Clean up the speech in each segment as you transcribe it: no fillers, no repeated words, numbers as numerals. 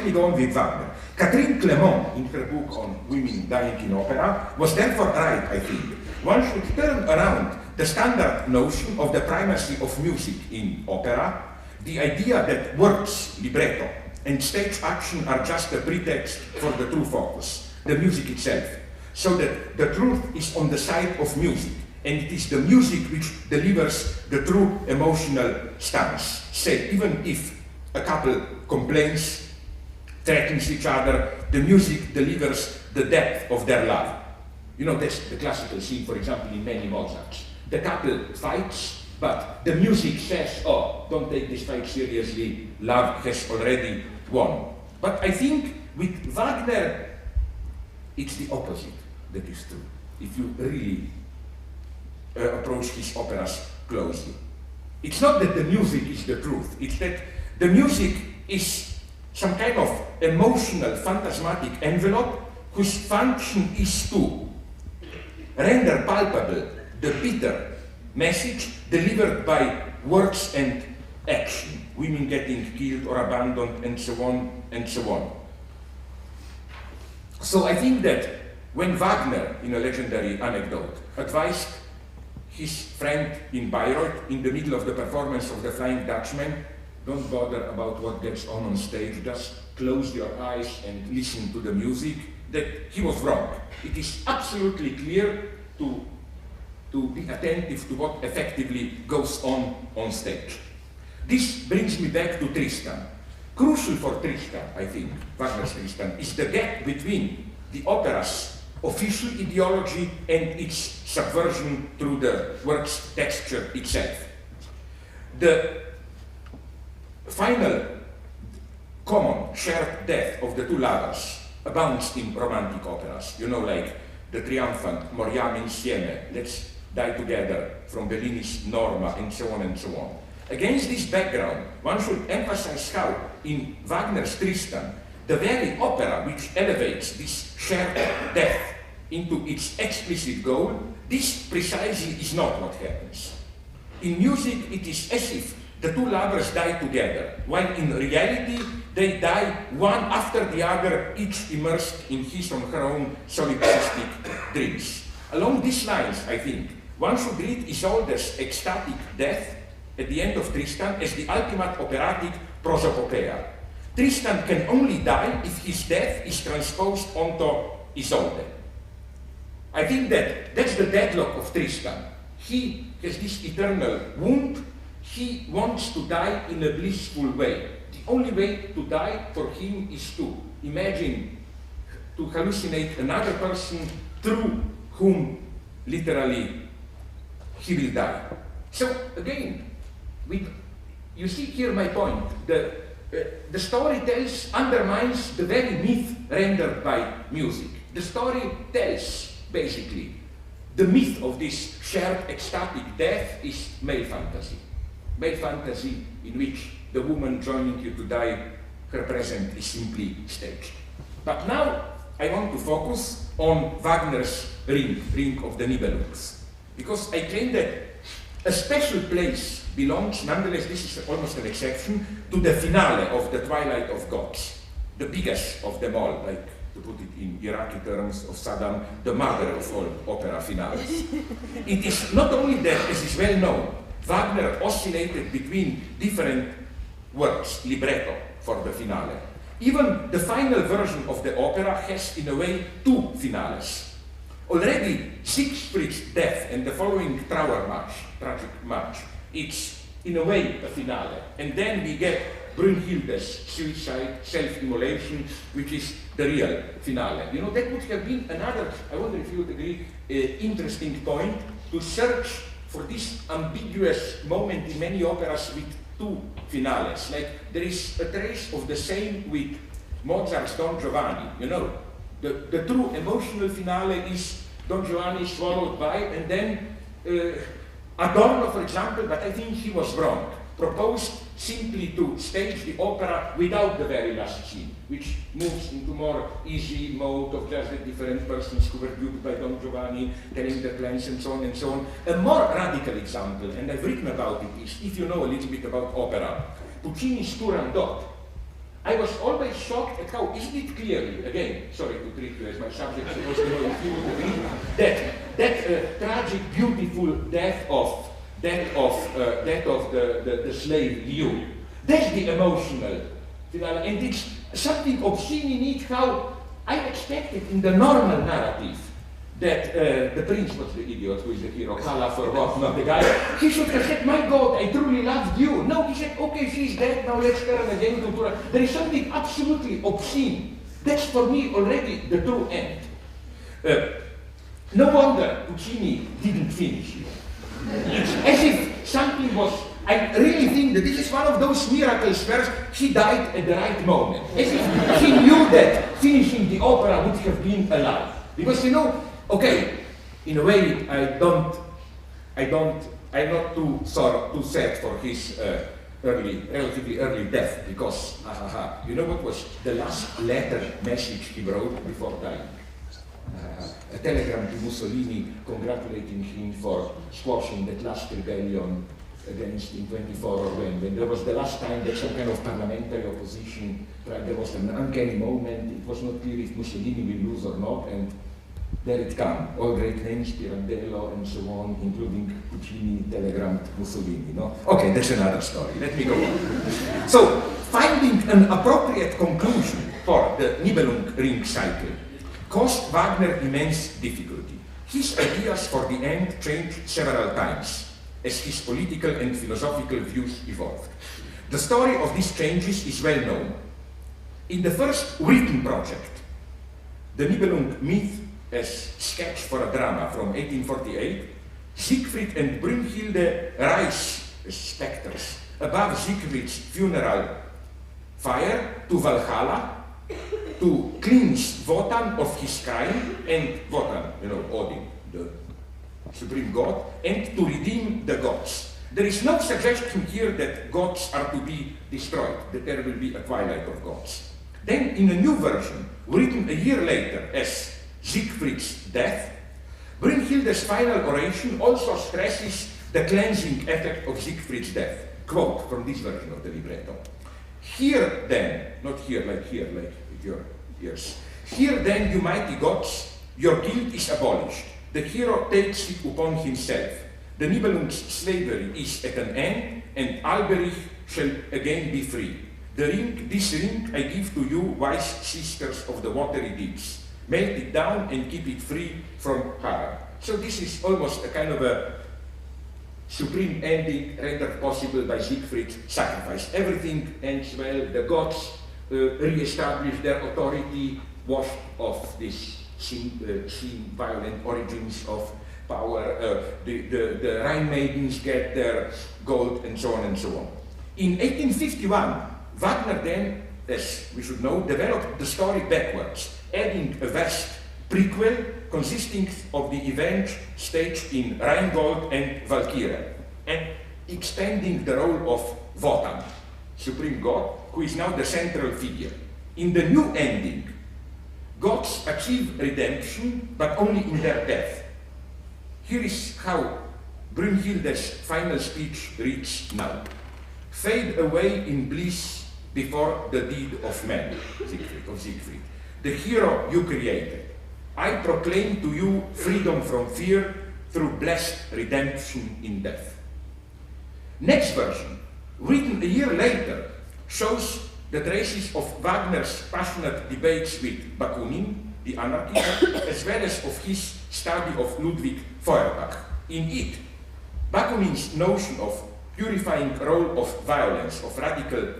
let me go on with Wagner. Catherine Clement, in her book on women dying in opera, was therefore right, I think. One should turn around the standard notion of the primacy of music in opera, the idea that words, libretto, and stage action are just a pretext for the true focus, the music itself, so that the truth is on the side of music, and it is the music which delivers the true emotional stance. Say, even if a couple complains, threatens each other, the music delivers the depth of their love. You know, that's the classical scene, for example, in many Mozarts. The couple fights, but the music says, oh, don't take this fight seriously, love has already won. But I think with Wagner, it's the opposite that is true, if you really approach his operas closely. It's not that the music is the truth, it's that the music is some kind of emotional, phantasmatic envelope whose function is to render palpable the bitter message delivered by words and action, women getting killed or abandoned, and so on and so on. So I think that when Wagner, in a legendary anecdote, advised his friend in Bayreuth in the middle of the performance of The Flying Dutchman, don't bother about what gets on stage, just close your eyes and listen to the music, that he was wrong. It is absolutely clear to be attentive to what effectively goes on stage. This brings me back to Tristan. Crucial for Tristan, I think, Wagner's Tristan, is the gap between the opera's official ideology and its subversion through the work's texture itself. The final common shared death of the two lovers abounds in romantic operas, you know, like the triumphant Moriamo insieme, let's die together, from Bellini's Norma, and so on and so on. Against this background, one should emphasize how, in Wagner's Tristan, the very opera which elevates this shared death into its explicit goal, this precisely is not what happens. In music, it is as if the two lovers die together, while in reality, they die one after the other, each immersed in his or her own solipsistic dreams. Along these lines, I think, one should read Isolde's ecstatic death at the end of Tristan as the ultimate operatic prosopopeia. Tristan can only die if his death is transposed onto Isolde. I think that that's the deadlock of Tristan. He has this eternal wound. He wants to die in a blissful way. The only way to die for him is to imagine, to hallucinate another person through whom literally he will die. So again, you see here my point. The story undermines the very myth rendered by music. The story tells, basically, the myth of this shared ecstatic death is male fantasy. Male fantasy in which the woman joining you to die, her present is simply staged. But now I want to focus on Wagner's Ring of the Nibelungs, because I claim that a special place belongs, nonetheless this is almost an exception, to the finale of The Twilight of Gods, the biggest of them all, like, to put it in Iraqi terms of Saddam, the mother of all opera finales. It is not only that, as is well known, Wagner oscillated between different works, libretto, for the finale. Even the final version of the opera has, in a way, two finales. Already, Siegfried's death and the following Trauer March, tragic march, it's, in a way, a finale. And then we get Brünnhilde's suicide, self-immolation, which is the real finale. You know, that would have been another, I wonder if you would agree, interesting point to search for this ambiguous moment in many operas with two finales. Like, there is a trace of the same with Mozart's Don Giovanni, you know. The true emotional finale is Don Giovanni swallowed by, and then Adorno, for example, but I think he was wrong, proposed simply to stage the opera without the very last scene, which moves into more easy mode of just the different persons who were duped by Don Giovanni, telling their plans and so on and so on. A more radical example, and I've written about it, is, if you know a little bit about opera, Puccini's Turandot. I was always shocked at how, isn't it clearly, again, sorry to treat you as my subject, supposed to know if you would agree, that tragic, beautiful death of the slave Liu. That's the emotional finale, and it's something obscene in it, how I expected in the normal narrative that the prince was the idiot who is the hero, Kala for what, not the guy. He should have said, my God, I truly loved you. No, he said, okay, she's dead, now let's turn again to Tura. There is something absolutely obscene. That's for me already the true end. No wonder Puccini didn't finish it. It's as if something was, I really think that this is one of those miracles where he died at the right moment. As if he knew that finishing the opera would have been alive. Because you know, okay, in a way, I'm not too sad for his relatively early death, because, you know what was the last letter message he wrote before dying? A telegram to Mussolini congratulating him for squashing that last rebellion against in 24 or when there was the last time that some kind of parliamentary opposition, there was an uncanny moment, it was not clear if Mussolini will lose or not, and there it came, all great names, Pirandello and so on, including Puccini telegrammed Mussolini, no? Okay, that's another story, let me go on. So, finding an appropriate conclusion for the Nibelung cycle caused Wagner immense difficulty. His ideas for the end changed several times as his political and philosophical views evolved. The story of these changes is well known. In the first written project, the Nibelung myth as sketch for a drama from 1848, Siegfried and Brünnhilde rise as specters above Siegfried's funeral fire to Valhalla to cleanse Wotan of his crime, and Wotan, you know, Odin, the supreme god, and to redeem the gods. There is no suggestion here that gods are to be destroyed, that there will be a twilight of gods. Then, in a new version, written a year later as Siegfried's death, Brünnhilde's final oration also stresses the cleansing effect of Siegfried's death. Quote from this version of the libretto. Here then, not here like with your ears, here then, you mighty gods, your guilt is abolished. The hero takes it upon himself. The Nibelung's slavery is at an end, and Alberich shall again be free. This ring I give to you, wise sisters of the watery deeps. Melt it down and keep it free from harm. So this is almost a kind of a supreme ending rendered possible by Siegfried's sacrifice. Everything ends well, the gods re-establish their authority, washed off this violent origins of power, the Rhine maidens get their gold, and so on and so on. In 1851, Wagner then, as we should know, developed the story backwards, adding a vast prequel consisting of the events staged in Rheingold and Valkyrie, and extending the role of Wotan, supreme god, who is now the central figure. In the new ending, gods achieve redemption, but only in their death. Here is how Brünnhilde's final speech reads now. Fade away in bliss before the deed of man, Siegfried. The hero you created. I proclaim to you freedom from fear through blessed redemption in death. Next version, written a year later, shows the traces of Wagner's passionate debates with Bakunin, the anarchist, as well as of his study of Ludwig Feuerbach. In it, Bakunin's notion of purifying role of violence, of radical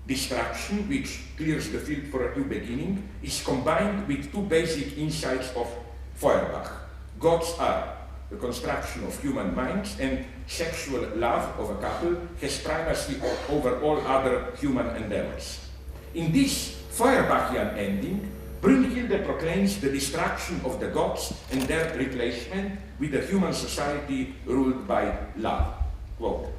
destruction, which clears the field for a new beginning, is combined with two basic insights of Feuerbach. Gods are the construction of human minds, and sexual love of a couple has primacy over all other human endeavors. In this Feuerbachian ending, Brünnhilde proclaims the destruction of the gods and their replacement with a human society ruled by love. Quote,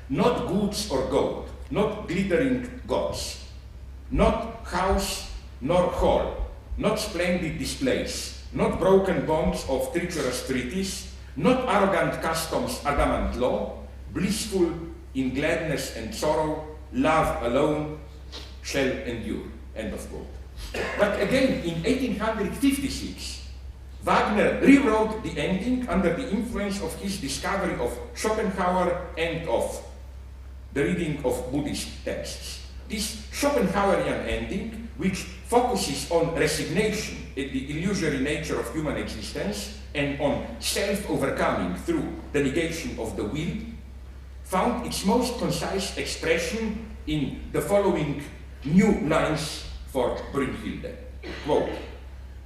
not goods or gold, not glittering gods, not house nor hall, not splendid displays, not broken bonds of treacherous treaties, not arrogant customs adamant law, blissful in gladness and sorrow, love alone, shall endure, end of quote. But again, in 1856, Wagner rewrote the ending under the influence of his discovery of Schopenhauer and of the reading of Buddhist texts. This Schopenhauerian ending, which focuses on resignation at the illusory nature of human existence and on self-overcoming through the negation of the will, found its most concise expression in the following new lines for Brünnhilde. Quote,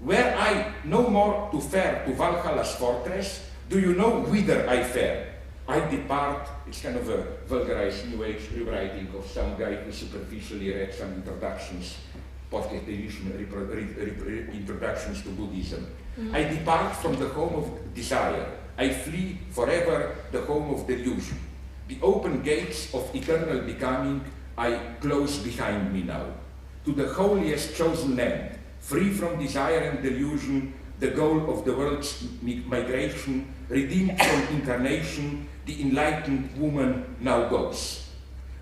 "Were I no more to fare to Valhalla's fortress, do you know whither I fare? I depart," it's kind of a vulgarized New Age rewriting of some guy who superficially read some introductions, post-edition introductions to Buddhism. "I depart from the home of desire. I flee forever the home of delusion. The open gates of eternal becoming I close behind me now. To the holiest chosen land, free from desire and delusion, the goal of the world's migration, redeemed from incarnation, the enlightened woman now goes.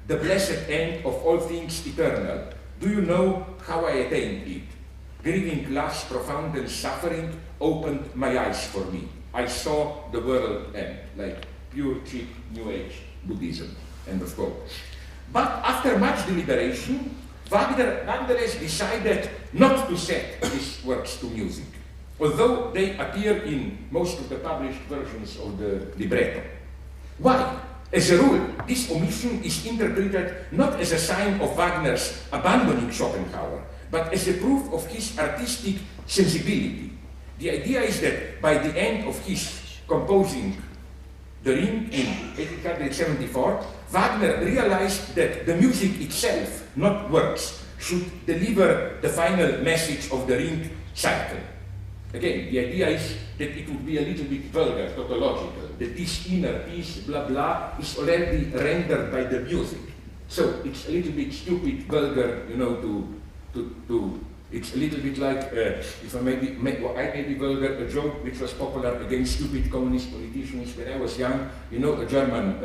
The blessed end of all things eternal. Do you know how I attained it? Grieving love's profound and suffering opened my eyes for me. I saw the world end," like pure, cheap, New Age Buddhism, end of quote. But after much deliberation, Wagner nonetheless decided not to set these works to music, although they appear in most of the published versions of the libretto. Why? As a rule, this omission is interpreted not as a sign of Wagner's abandoning Schopenhauer, but as a proof of his artistic sensibility. The idea is that by the end of his composing The Ring in 1874, Wagner realized that the music itself, not words, should deliver the final message of the Ring cycle. Again, the idea is that it would be a little bit vulgar, tautological, that this inner piece, blah blah, is already rendered by the music. So it's a little bit stupid, vulgar, you know, it's a little bit like, if I may be vulgar, a joke which was popular against stupid communist politicians when I was young, you know, a German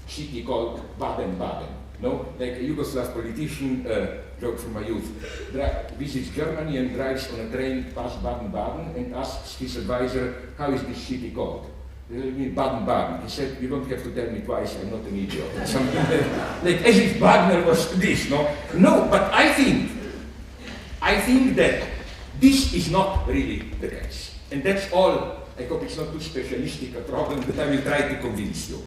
city called Baden-Baden, no? Like a Yugoslav politician, joke from my youth, visits Germany and drives on a train past Baden-Baden and asks his advisor, how is this city called? Baden-Baden. He said, you don't have to tell me twice, I'm not an idiot. Something like as if Wagner was this, no? No, but I think that this is not really the case. And that's all. I hope it's not too specialistic a problem, but I will try to convince you.